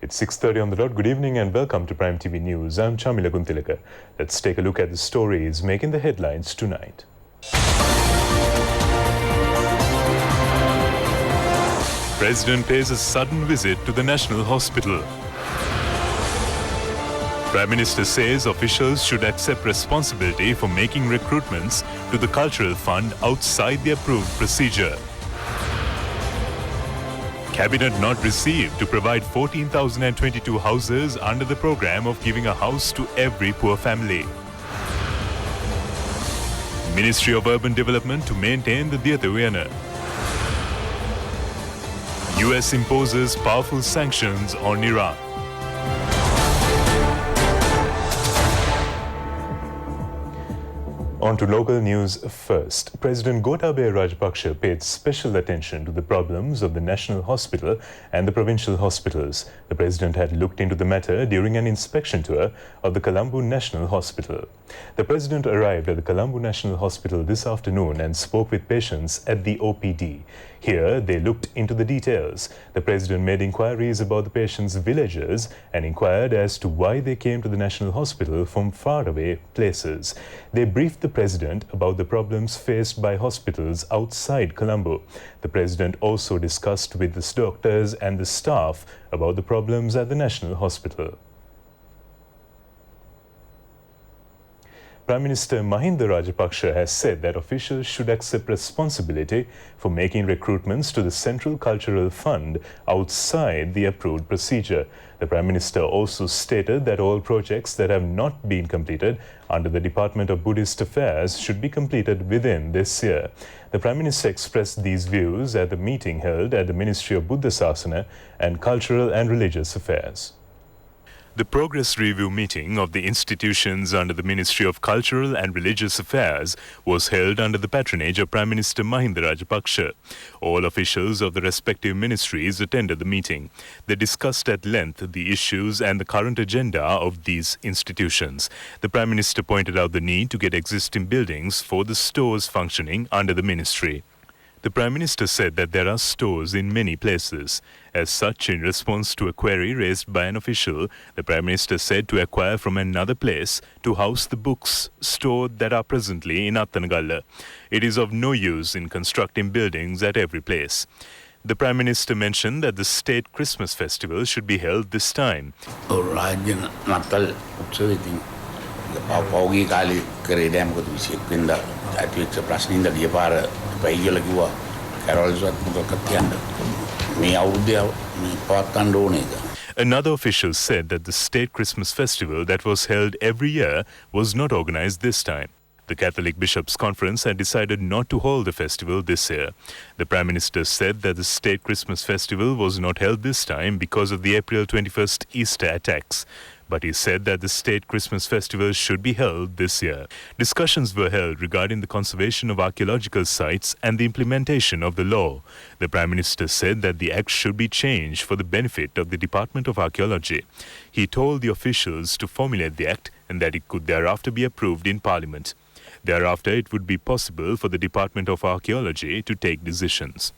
It's 6:30 on the dot. Good evening and welcome to Prime TV News. I'm Chamila Guntilaka. Let's take a look at the stories making the headlines tonight. President pays a sudden visit to the National Hospital. Prime Minister says officials should accept responsibility for making recruitments to the Cultural Fund outside the approved procedure. Cabinet not received to provide 14,022 houses under the program of giving a house to every poor family. Ministry of Urban Development to maintain the Diyathuyana. US imposes powerful sanctions on Iran. On to local news first. President Gotabaya Rajapaksa paid special attention to the problems of the National Hospital and the provincial hospitals. The president had looked into the matter during an inspection tour of the Colombo National Hospital. The president arrived at the Colombo National Hospital this afternoon and spoke with patients at the OPD. Here, they looked into the details. The president made inquiries about the patients' villages and inquired as to why they came to the National Hospital from faraway places. They briefed the president about the problems faced by hospitals outside Colombo. The president also discussed with the doctors and the staff about the problems at the National Hospital. Prime Minister Mahinda Rajapaksa has said that officials should accept responsibility for making recruitments to the Central Cultural Fund outside the approved procedure. The Prime Minister also stated that all projects that have not been completed under the Department of Buddhist Affairs should be completed within this year. The Prime Minister expressed these views at the meeting held at the Ministry of Buddha Sasana and Cultural and Religious Affairs. The progress review meeting of the institutions under the Ministry of Cultural and Religious Affairs was held under the patronage of Prime Minister Mahinda Rajapaksa. All officials of the respective ministries attended the meeting. They discussed at length the issues and the current agenda of these institutions. The Prime Minister pointed out the need to get existing buildings for the stores functioning under the ministry. The Prime Minister said that there are stores in many places. As such, in response to a query raised by an official, the Prime Minister said to acquire from another place to house the books stored that are presently in Attanagalla. It is of no use in constructing buildings at every place. The Prime Minister mentioned that the state Christmas festival should be held this time. Another official said that the state Christmas festival that was held every year was not organized this time. The Catholic Bishops' Conference had decided not to hold the festival this year. The Prime Minister said that the state Christmas festival was not held this time because of the April 21st Easter attacks. But he said that the state Christmas festival should be held this year. Discussions were held regarding the conservation of archaeological sites and the implementation of the law. The Prime Minister said that the act should be changed for the benefit of the Department of Archaeology. He told the officials to formulate the act and that it could thereafter be approved in Parliament. Thereafter, it would be possible for the Department of Archaeology to take decisions.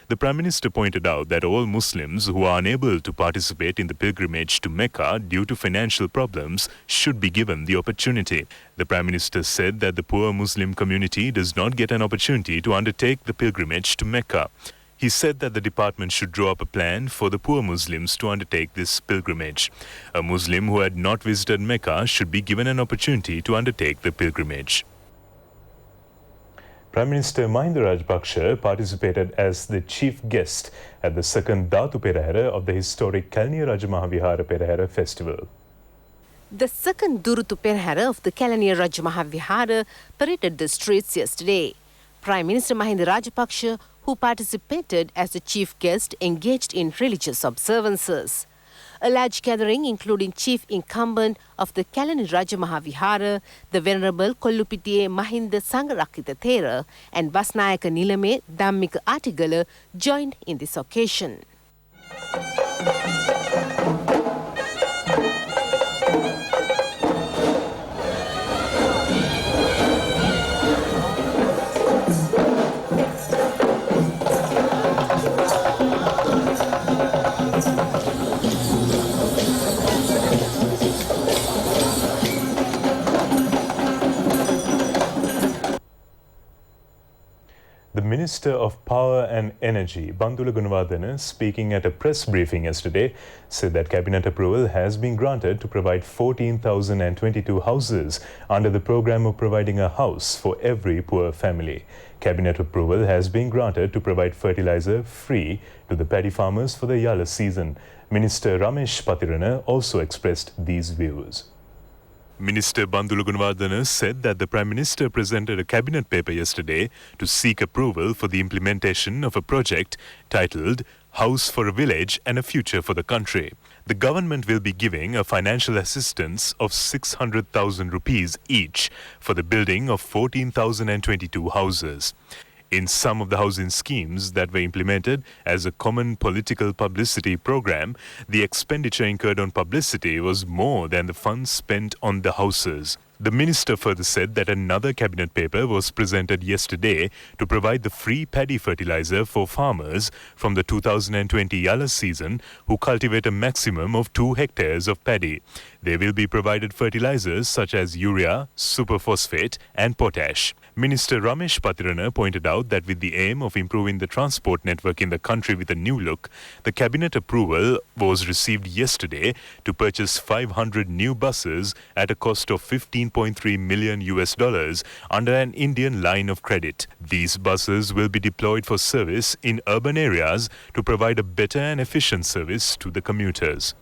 The Prime Minister pointed out that all Muslims who are unable to participate in the pilgrimage to Mecca due to financial problems should be given the opportunity. The Prime Minister said that the poor Muslim community does not get an opportunity to undertake the pilgrimage to Mecca. He said that the department should draw up a plan for the poor Muslims to undertake this pilgrimage. A Muslim who had not visited Mecca should be given an opportunity to undertake the pilgrimage. Prime Minister Mahinda Rajapaksa participated as the chief guest at the second Dhatu Perahera of the historic Kalaniya Rajamahawihara Perahera festival. The second Durutu Perahera of the Kalaniya Rajamahawihara paraded the streets yesterday. Prime Minister Mahinda Rajapaksa, who participated as the chief guest, engaged in religious observances. A large gathering, including chief incumbent of the Kalaniya Rajamahawihara, the Venerable Kollupitiye Mahinda Sangarakita Thera and Basnayaka Nilame Dhammika Atigala, joined in this occasion. Minister of Power and Energy, Bandula Gunawardena, speaking at a press briefing yesterday, said that cabinet approval has been granted to provide 14,022 houses under the program of providing a house for every poor family. Cabinet approval has been granted to provide fertilizer free to the paddy farmers for the Yala season. Minister Ramesh Patirana also expressed these views. Minister Bandula Gunawardena said that the Prime Minister presented a cabinet paper yesterday to seek approval for the implementation of a project titled House for a Village and a Future for the Country. The government will be giving a financial assistance of 600,000 rupees each for the building of 14,022 houses. In some of the housing schemes that were implemented as a common political publicity program, the expenditure incurred on publicity was more than the funds spent on the houses. The minister further said that another cabinet paper was presented yesterday to provide the free paddy fertilizer for farmers from the 2020 Yala season who cultivate a maximum of 2 hectares of paddy. They will be provided fertilizers such as urea, superphosphate and potash. Minister Ramesh Patirana pointed out that with the aim of improving the transport network in the country with a new look, the cabinet approval was received yesterday to purchase 500 new buses at a cost of $15.3 million under an Indian line of credit. These buses will be deployed for service in urban areas to provide a better and efficient service to the commuters.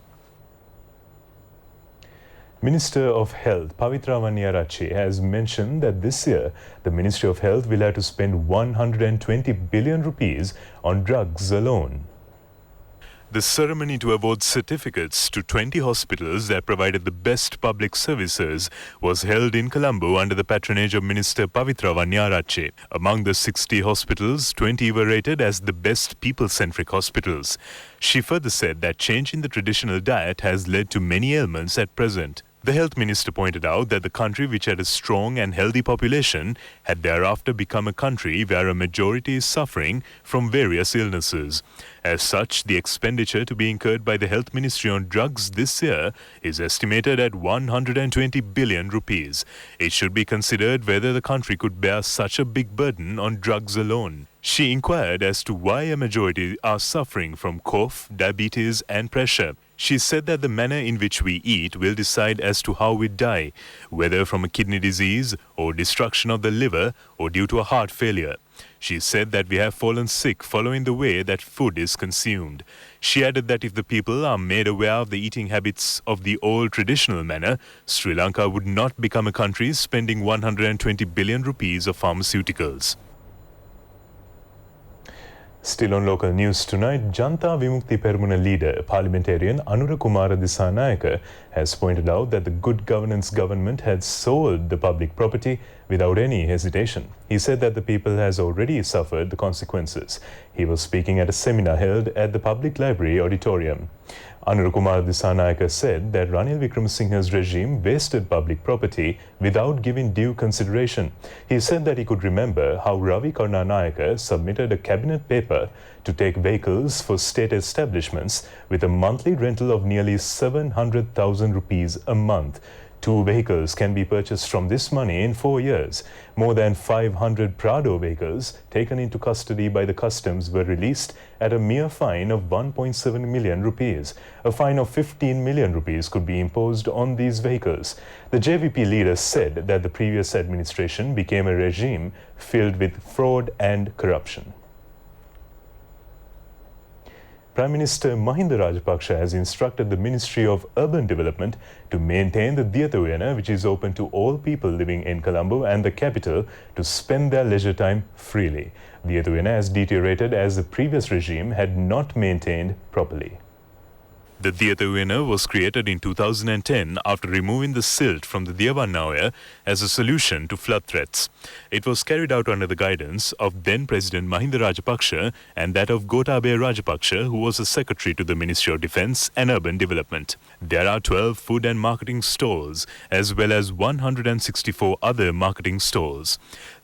Minister of Health Pavitra Vanniyarachchi has mentioned that this year the Ministry of Health will have to spend 120 billion rupees on drugs alone. The ceremony to award certificates to 20 hospitals that provided the best public services was held in Colombo under the patronage of Minister Pavitra Vanniyarachchi. Among the 60 hospitals, 20 were rated as the best people-centric hospitals. She further said that change in the traditional diet has led to many ailments at present. The health minister pointed out that the country, which had a strong and healthy population, had thereafter become a country where a majority is suffering from various illnesses. As such, the expenditure to be incurred by the health ministry on drugs this year is estimated at 120 billion rupees. It should be considered whether the country could bear such a big burden on drugs alone. She inquired as to why a majority are suffering from cough, diabetes and pressure. She said that the manner in which we eat will decide as to how we die, whether from a kidney disease or destruction of the liver or due to a heart failure. She said that we have fallen sick following the way that food is consumed. She added that if the people are made aware of the eating habits of the old traditional manner, Sri Lanka would not become a country spending 120 billion rupees of pharmaceuticals. Still on local news tonight, Janta Vimukti Permuna leader, parliamentarian Anura Kumara Dissanayaka has pointed out that the Good Governance government had sold the public property without any hesitation. He said that the people has already suffered the consequences. He was speaking at a seminar held at the Public Library auditorium. Anura Kumara Dissanayaka said that Ranil Wickremesinghe's regime wasted public property without giving due consideration. He said that he could remember how Ravi Karunanayaka submitted a cabinet paper to take vehicles for state establishments with a monthly rental of nearly 700,000 rupees a month. 2 vehicles can be purchased from this money in 4 years. More than 500 Prado vehicles taken into custody by the customs were released at a mere fine of 1.7 million rupees. A fine of 15 million rupees could be imposed on these vehicles. The JVP leader said that the previous administration became a regime filled with fraud and corruption. Prime Minister Mahinda Rajapaksa has instructed the Ministry of Urban Development to maintain the Diyatha which is open to all people living in Colombo and the capital to spend their leisure time freely. Diyatha has deteriorated as the previous regime had not maintained properly. The Diyatha was created in 2010 after removing the silt from the Diyavanaya as a solution to flood threats. It was carried out under the guidance of then President Mahinda Rajapaksa and that of Gotabaya Rajapaksa, who was the Secretary to the Ministry of Defence and Urban Development. There are 12 food and marketing stalls as well as 164 other marketing stalls.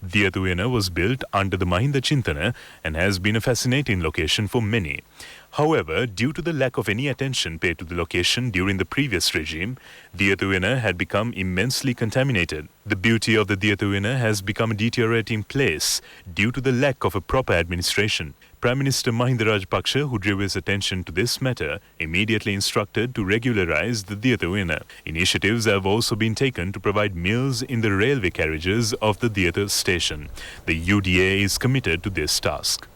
Diyatha was built under the Mahinda Chintana and has been a fascinating location for many. However, due to the lack of any attention paid to the location during the previous regime, Diyatha had become immensely contaminated. The beauty of the Diathuina has become a deteriorating place due to the lack of a proper administration. Prime Minister Mahinda Rajapaksa, who drew his attention to this matter, immediately instructed to regularize the Diathuina. Initiatives have also been taken to provide meals in the railway carriages of the Diathu station. The UDA is committed to this task.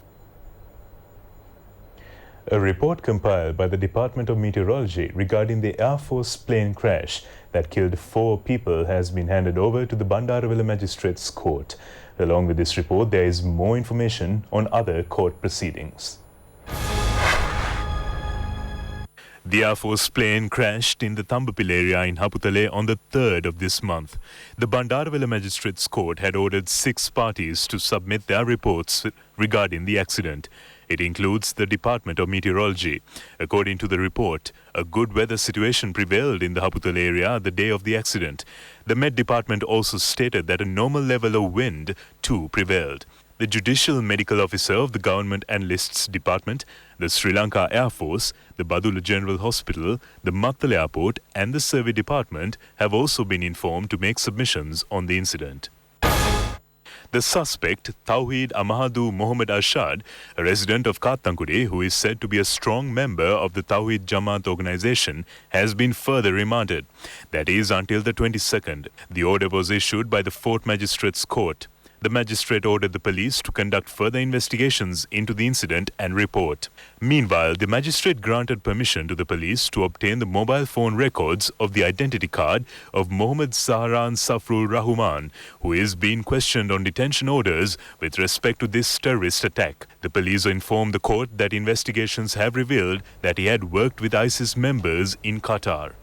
A report compiled by the Department of Meteorology regarding the Air Force plane crash that killed 4 people has been handed over to the Bandarawila Magistrates Court. Along with this report, there is more information on other court proceedings. The Air Force plane crashed in the Thambapil area in Haputale on the 3rd of this month. The Bandarawila Magistrates Court had ordered 6 parties to submit their reports regarding the accident. It includes the Department of Meteorology. According to the report, a good weather situation prevailed in the Haputale area the day of the accident. The Met Department also stated that a normal level of wind too prevailed. The Judicial Medical Officer of the Government Analysts Department, the Sri Lanka Air Force, the Badula General Hospital, the Mattala Airport and the Survey Department have also been informed to make submissions on the incident. The suspect, Tawheed Amahadu Mohammed Arshad, a resident of Kattankude who is said to be a strong member of the Tawheed Jamaat organization, has been further remanded. That is until the 22nd. The order was issued by the 4th Magistrates Court. The magistrate ordered the police to conduct further investigations into the incident and report. Meanwhile, the magistrate granted permission to the police to obtain the mobile phone records of the identity card of Mohammed Zaharan Safrul Rahman, who is being questioned on detention orders with respect to this terrorist attack. The police informed the court that investigations have revealed that he had worked with ISIS members in Qatar.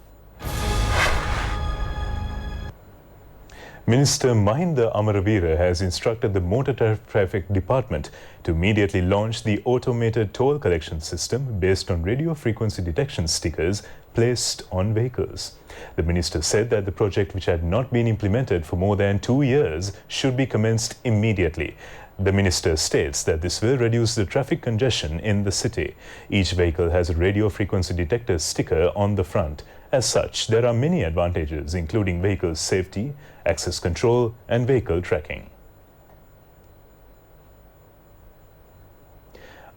Minister Mahinda Amaravira has instructed the Motor Traffic Department to immediately launch the automated toll collection system based on radio frequency detection stickers placed on vehicles. The minister said that the project, which had not been implemented for more than 2 years, should be commenced immediately. The minister states that this will reduce the traffic congestion in the city. Each vehicle has a radio frequency detector sticker on the front. As such, there are many advantages, including vehicle safety, access control, and vehicle tracking.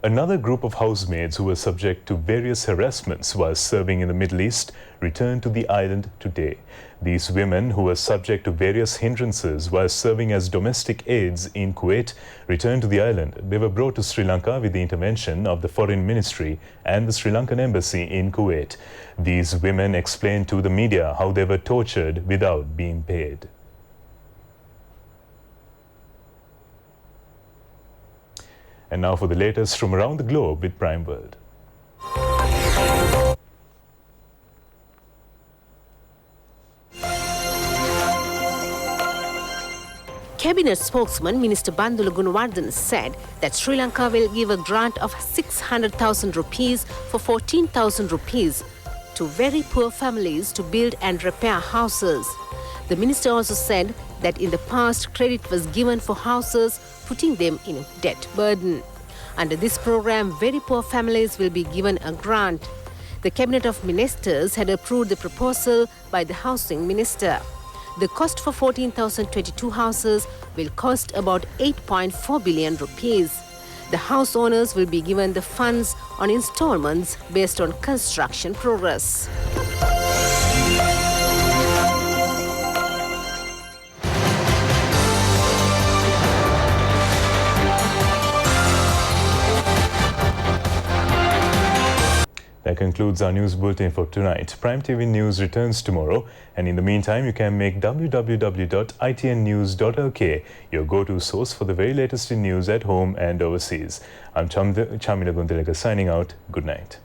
Another group of housemaids who were subject to various harassments while serving in the Middle East returned to the island today. These women, who were subject to various hindrances while serving as domestic aides in Kuwait, returned to the island. They were brought to Sri Lanka with the intervention of the Foreign Ministry and the Sri Lankan Embassy in Kuwait. These women explained to the media how they were tortured without being paid. And now for the latest from around the globe with Prime World. Cabinet spokesman Minister Bandula Gunawardena said that Sri Lanka will give a grant of 600,000 rupees for 14,000 rupees to very poor families to build and repair houses. The minister also said that in the past, credit was given for houses, putting them in a debt burden. Under this program, very poor families will be given a grant. The Cabinet of Ministers had approved the proposal by the Housing Minister. The cost for 14,022 houses will cost about 8.4 billion rupees. The house owners will be given the funds on installments based on construction progress. That concludes our news bulletin for tonight. Prime TV News returns tomorrow, and in the meantime, you can make www.itnnews.lk your go-to source for the very latest in news at home and overseas. I'm Chamila Guntilaga signing out. Good night.